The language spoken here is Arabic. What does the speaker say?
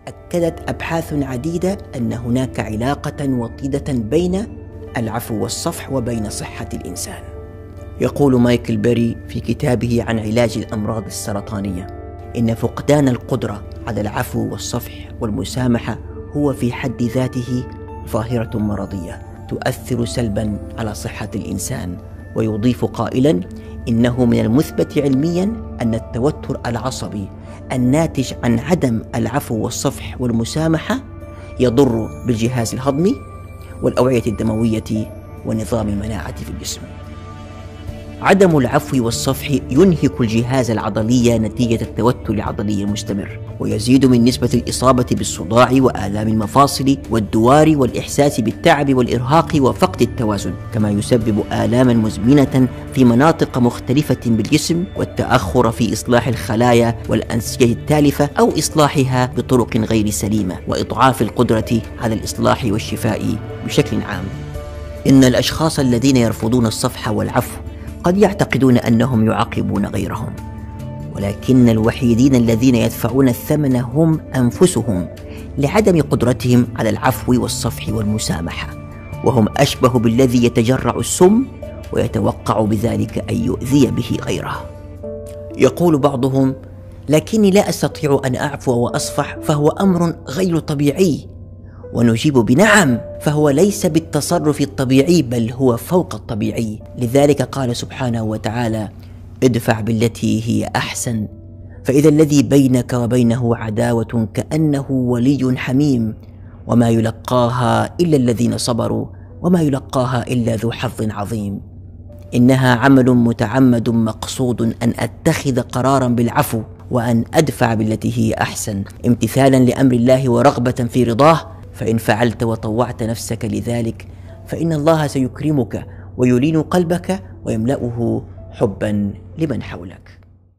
أكدت أبحاث عديدة أن هناك علاقة وطيدة بين العفو والصفح وبين صحة الإنسان. يقول مايكل بيري في كتابه عن علاج الأمراض السرطانية إن فقدان القدرة على العفو والصفح والمسامحة هو في حد ذاته ظاهرة مرضية تؤثر سلبا على صحة الإنسان، ويضيف قائلا إنه من المثبت علميا أن التوتر العصبي الناتج عن عدم العفو والصفح والمسامحة يضر بالجهاز الهضمي والأوعية الدموية ونظام المناعة في الجسم. عدم العفو والصفح ينهك الجهاز العضلي نتيجة التوتر العضلي المستمر، ويزيد من نسبة الإصابة بالصداع وآلام المفاصل والدوار والإحساس بالتعب والإرهاق وفقد التوازن، كما يسبب آلاما مزمنة في مناطق مختلفة بالجسم والتأخر في إصلاح الخلايا والأنسجة التالفة أو إصلاحها بطرق غير سليمة، وإضعاف القدرة على الإصلاح والشفاء بشكل عام. إن الأشخاص الذين يرفضون الصفح والعفو قد يعتقدون أنهم يعاقبون غيرهم، ولكن الوحيدين الذين يدفعون الثمن هم أنفسهم لعدم قدرتهم على العفو والصفح والمسامحة، وهم أشبه بالذي يتجرع السم ويتوقع بذلك أن يؤذي به غيره. يقول بعضهم: لكني لا أستطيع أن أعفو وأصفح فهو أمر غير طبيعي، ونجيب بنعم، فهو ليس بالتصرف الطبيعي بل هو فوق الطبيعي. لذلك قال سبحانه وتعالى: ادفع بالتي هي أحسن فإذا الذي بينك وبينه عداوة كأنه ولي حميم وما يلقاها إلا الذين صبروا وما يلقاها إلا ذو حظ عظيم. إنها عمل متعمد مقصود أن أتخذ قرارا بالعفو وأن أدفع بالتي هي أحسن امتثالا لأمر الله ورغبة في رضاه، فإن فعلت وطوعت نفسك لذلك فإن الله سيكرمك ويلين قلبك ويملأه حبا لمن حولك.